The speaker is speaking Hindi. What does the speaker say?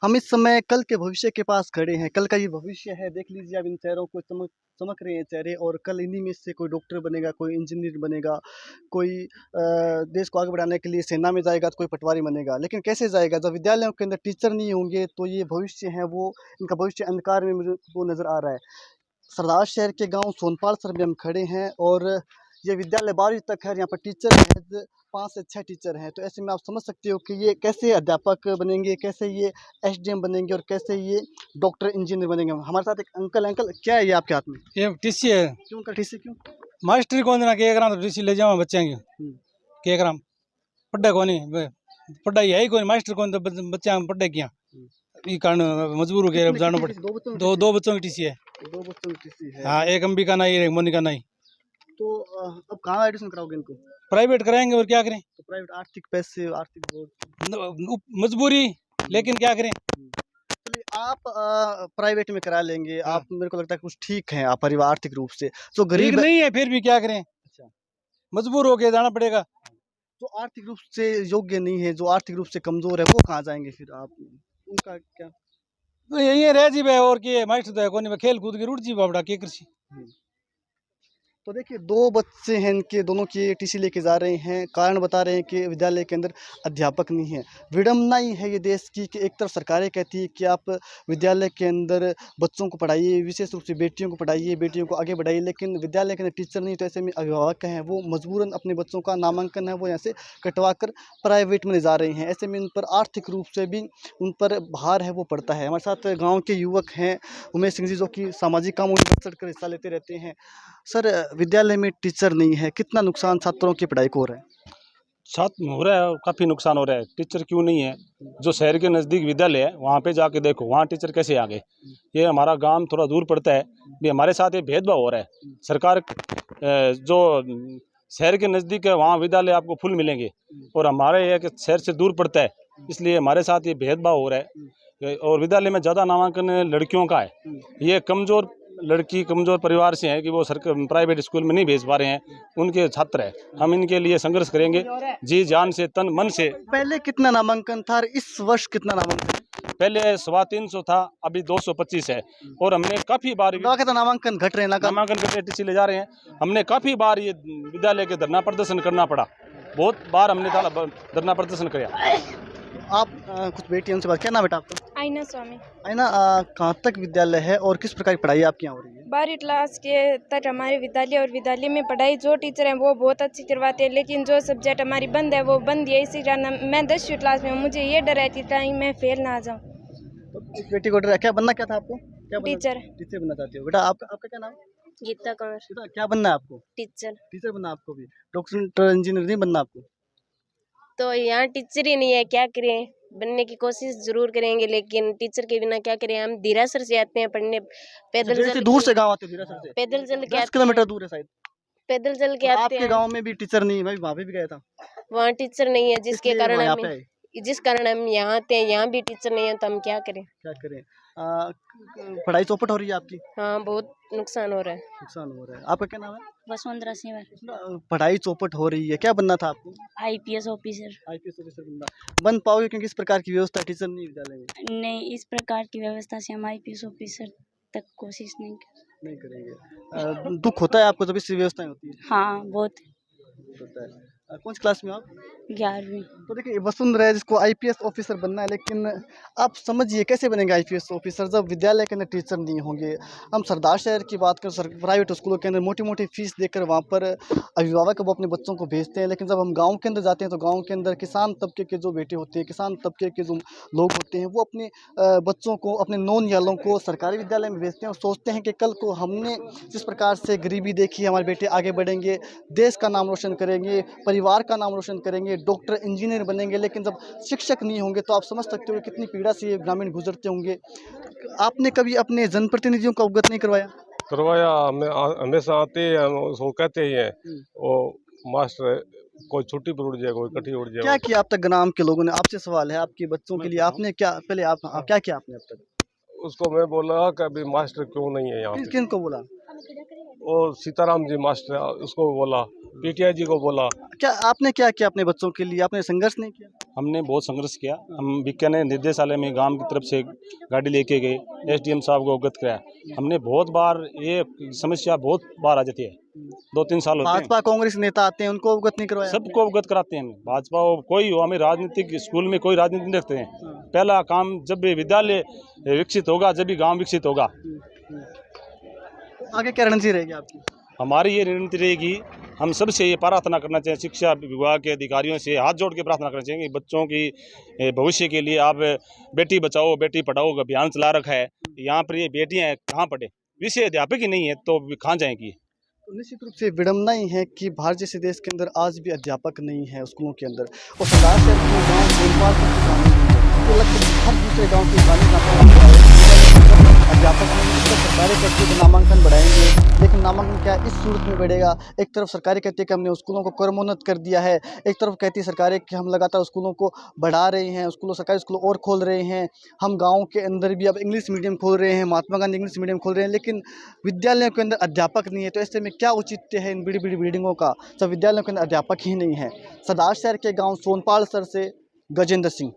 हम इस समय कल के भविष्य के पास खड़े हैं। कल का ये भविष्य है, देख लीजिए आप इन चेहरों को चमक चमक रहे हैं चेहरे और कल इन्हीं में से कोई डॉक्टर बनेगा, कोई इंजीनियर बनेगा, कोई देश को आगे बढ़ाने के लिए सेना में जाएगा तो कोई पटवारी बनेगा। लेकिन कैसे जाएगा? जब विद्यालयों के अंदर टीचर नहीं होंगे तो ये भविष्य है वो इनका भविष्य अंधकार में मुझे वो नज़र आ रहा है। सरदार शहर के गाँव सोनपाल सर में हम खड़े हैं और ये विद्यालय 12वीं तक है और यहाँ पर टीचर हैं 5 से 6 टीचर हैं। तो ऐसे में आप समझ सकते हो कि ये कैसे अध्यापक बनेंगे, कैसे ये एसडीएम बनेंगे और कैसे ये डॉक्टर, इंजीनियर बनेंगे। हमारे साथ एक अंकल अंकल क्या है ये आपके हाथ में? ये टीसी है। क्यों अंकल टीसी क्यों? मास्टरी कौन देना के ग्राम तो टीसी ले जाओ बच्चे के ग्राम पढ़ा कोनी पढ़ाई है ही कोई मास्टर कौन तो बच्चा पढ़े किया ये कारण मजबूर हो गए अब जाना पड़े। दो बच्चों की टीसी है। 2 बच्चों की टीसी है। हाँ, एक अंबिका नहीं एक मोनिका नहीं। तो अब कहाँ एडमिशन कराओगे इनको? प्राइवेट कराएंगे और क्या करें? तो प्राइवेट आर्थिक पैसे आर्थिक बोझ मजबूरी, लेकिन क्या करें? चलिए आप प्राइवेट में करा लेंगे। आप मेरे को लगता है कुछ ठीक हैं आप परिवार आर्थिक रूप से। जो गरीब नहीं है फिर भी क्या करें? अच्छा, मजबूर हो के जाना पड़ेगा। जो आर्थिक रूप से योग्य नहीं है, जो आर्थिक रूप से कमजोर है, वो कहाँ जाएंगे फिर आप? उनका क्या? तो यही रह जी भाई और की मास्टर तो है कोनी खेल कूद के रुट जी बाबड़ा के कृषि। तो देखिए 2 बच्चे हैं इनके, दोनों की टीसी लेके जा रहे हैं। कारण बता रहे हैं कि विद्यालय के अंदर अध्यापक नहीं है। विडंबना ही है ये देश की कि एक तरफ सरकारें कहती है कि आप विद्यालय के अंदर बच्चों को पढ़ाइए, विशेष रूप से बेटियों को पढ़ाइए, बेटियों को आगे बढ़ाइए, लेकिन विद्यालय के अंदर टीचर नहीं। तो ऐसे में अभिभावक हैं वो मजबूरन अपने बच्चों का नामांकन है वो यहाँ से कटवा कर प्राइवेट में ले जा रहे हैं। ऐसे में उन पर आर्थिक रूप से भी उन पर भार है वो पड़ता है। हमारे साथ गाँव के युवक हैं उमेश सिंह जी, जो कि सामाजिक कामों में बढ़ चढ़ कर हिस्सा लेते रहते हैं। सर, विद्यालय में टीचर नहीं है, कितना नुकसान छात्रों की पढ़ाई को हो रहा है? छात्र हो रहा है, काफ़ी नुकसान हो रहा है। टीचर क्यों नहीं है? जो शहर के नज़दीक विद्यालय है वहाँ पे जाके देखो, वहाँ टीचर कैसे आ गए। ये हमारा गांव थोड़ा दूर पड़ता है, भी हमारे साथ ये भेदभाव हो रहा है। सरकार जो शहर के नज़दीक है वहाँ विद्यालय आपको फुल मिलेंगे और हमारे ये कि शहर से दूर पड़ता है, इसलिए हमारे साथ ये भेदभाव हो रहा है। और विद्यालय में ज़्यादा नामांकन लड़कियों का है। ये कमज़ोर लड़की कमज़ोर परिवार से हैं कि वो सरकार प्राइवेट स्कूल में नहीं भेज पा रहे हैं, उनके छात्र हैं। हम इनके लिए संघर्ष करेंगे जी जान से, तन मन से। पहले कितना नामांकन था और इस वर्ष कितना नामांकन? पहले 350 था, अभी 225 है। और हमने काफ़ी बार नामांकन घट रहे हैं नामांकन करके टीसी ले जा रहे हैं। हमने काफ़ी बार ये विद्यालय के धरना प्रदर्शन करना पड़ा, बहुत बार हमने धरना प्रदर्शन किया। आप कुछ बेटी उनसे बात, क्या नाम बेटा आपका? आईना स्वामी। आईना, कहाँ तक विद्यालय है और किस प्रकार की पढ़ाई आपके यहाँ हो रही है? 12वीं क्लास के तक हमारे विद्यालय और विद्यालय में पढ़ाई जो टीचर हैं वो बहुत अच्छी करवाते हैं, लेकिन जो सब्जेक्ट हमारी बंद है वो बंद है। इसी कारण मैं 10वीं क्लास में हूँ, मुझे ये डर है कि कहीं मैं फेल ना आ जाऊँ। तो इस बेटी को डर है, क्या बनना क्या था आपको? क्या बनना? टीचर। टीचर बनना चाहती हो बेटा? आपका क्या नाम? गीता कंवर। बेटा क्या बनना है आपको? टीचर। टीचर बनना है आपको भी? डॉक्टर इंजीनियर नहीं बनना आपको? तो यहाँ टीचर ही नहीं है, क्या करें? बनने की कोशिश जरूर करेंगे, लेकिन टीचर के बिना क्या करें? हम धीरासर से आते हैं पढ़ने, पैदल चल दूर से गाँव आते हो? धीरासर से पैदल चल के 10 किलोमीटर दूर है शायद। पैदल चल के आते आपके हैं। गाँव में भी टीचर नहीं है? मैं वहाँ पे भी गया था, वहाँ टीचर नहीं है, जिसके कारण यहाँ हम पे आए। जिस कारण हम यहाँ आते हैं। यहाँ भी टीचर नहीं है तो हम क्या करें? क्या करें? पढ़ाई चौपट हो रही है आपकी? हाँ, बहुत नुकसान हो रहा है। नुकसान हो रहा है। आपका क्या नाम है? वसुंधरा सिंह। पढ़ाई चौपट हो रही है, क्या बनना था आपको? IPS officer. आईपीएस ऑफिसर बनना। बन पाओगे क्योंकि इस प्रकार की व्यवस्था टीचर नहीं विद्यालय में? नहीं, इस प्रकार की व्यवस्था से हम आईपीएस ऑफिसर तक कोशिश नहीं करेंगे। दुख होता है आपको जब इस व्यवस्था होती है? हाँ, बहुत होता है। कौन सी क्लास में आप? 11वीं। तो देखिए वसुंधरा है जिसको आईपीएस ऑफिसर बनना है, लेकिन आप समझिए कैसे बनेंगे आईपीएस ऑफिसर जब विद्यालय के अंदर टीचर नहीं होंगे। हम सरदार शहर की बात करें, प्राइवेट स्कूलों के अंदर मोटी मोटी फीस देकर वहाँ पर अभिभावक वो अपने बच्चों को भेजते हैं, लेकिन जब हम गाँव के अंदर जाते हैं तो गाँव के अंदर किसान तबके के जो बेटे होते हैं, किसान तबके के जो लोग होते हैं, वो अपने बच्चों को, अपने नौनिहालों को सरकारी विद्यालय में भेजते हैं और सोचते हैं कि कल को हमने जिस प्रकार से गरीबी देखी, हमारे बेटे आगे बढ़ेंगे, देश का नाम रोशन करेंगे, परिवार का नाम रोशन करेंगे, डॉक्टर इंजीनियर बनेंगे। लेकिन जब शिक्षक नहीं होंगे तो आप समझ सकते हो कि कितनी पीड़ा से ये ग्रामीण गुजरते होंगे। आपने कभी अपने जनप्रतिनिधियों को अवगत नहीं करवाया? हमेशा आते हैं, उसको कहते ही हैं वो मास्टर कोई छुट्टी पर उड़ जाए, कोई कटी उड़ जाए। क्या किया अब तक ग्राम के लोगों ने? आपसे सवाल है, आपके बच्चों के लिए आपने क्या, पहले आप क्या किया आपने अब तक? उसको मैं बोला कि अभी मास्टर क्यों नहीं है यहाँ पे। किन को बोला? वो सीताराम जी मास्टर, उसको बोला, पीटीआई जी को बोला। क्या आपने क्या किया अपने बच्चों के लिए? आपने संघर्ष नहीं किया? हमने बहुत संघर्ष किया। हम बीकानेर निदेशालय में गांव की तरफ से गाड़ी लेके गए, एसडीएम साहब को अवगत कराया। हमने बहुत बार, ये समस्या बहुत बार आ जाती है, 2-3 साल होते हैं। भाजपा कांग्रेस नेता आते हैं, उनको अवगत नहीं करवाया? सबको अवगत कराते हैं। भाजपा हो, कोई हो, हमें राजनीतिक स्कूल में कोई राजनीति नहीं रखते हैं। पहला काम, जब भी विद्यालय विकसित होगा, जब भी गाँव विकसित होगा। आगे क्या रणनीति रहेगी आपकी? हमारी ये रणनीति रहेगी, हम सबसे ये प्रार्थना करना चाहिए, शिक्षा विभाग के अधिकारियों से हाथ जोड़ के प्रार्थना करना चाहिए कि बच्चों की भविष्य के लिए आप बेटी बचाओ बेटी पढ़ाओ अभियान चला रखा है। यहाँ पर ये बेटियां कहाँ पढ़े, विषय अध्यापक ही नहीं है तो कहाँ जाएंगी। तो निश्चित रूप से विडम्बना ही है कि भारत जैसे देश के अंदर आज भी अध्यापक नहीं है स्कूलों के अंदर, और सरदार शहर के गाँव गोलपाल तक की कहानी नहीं है। तो लगता है हर दूसरे गाँव की कहानी अध्यापक सरकारी कहती है कि नामांकन बढ़ाएंगे, लेकिन नामांकन क्या इस सूरत में बढ़ेगा? एक तरफ सरकारी कहती है कि हमने स्कूलों को क्रमोन्नत कर दिया है, एक तरफ कहती है सरकारें कि हम लगातार स्कूलों को बढ़ा रहे हैं, सरकारी स्कूल और खोल रहे हैं, हम गाँव के अंदर भी अब इंग्लिश मीडियम खोल रहे हैं, महात्मा गांधी इंग्लिश मीडियम खोल रहे हैं, लेकिन विद्यालयों के अंदर अध्यापक नहीं है। तो ऐसे में क्या औचित्य है इन बड़ी बड़ी बिल्डिंगों का जब विद्यालयों के अंदर अध्यापक ही नहीं है? सरदार शहर के गाँव सोनपाल सर से गजेंद्र सिंह।